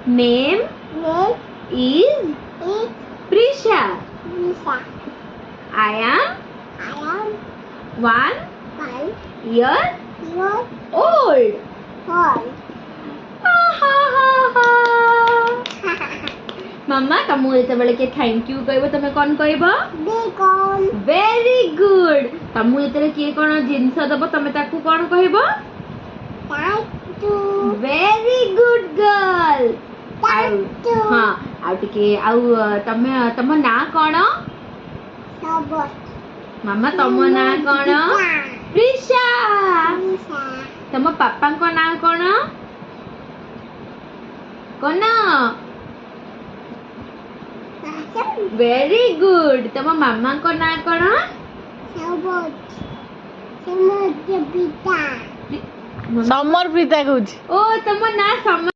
Name is Prisha. I am 1 year old. मामा तुमको जेतेबेले के thank you कहबो तमे कोन कहबो वेरी गुड तुमको जेतेबेले के कोन जिंस दबो तमे ताकू कोन कहबो वेरी गुड गर्ल हां आ टिके आ तमे तम ना कोन मामा तम ना कोन प्रिशा तम पापा को ना कोन कोन वेरी गुड तम मामा को ना कोन समर प्रीता कहूँ ओ तम ना समर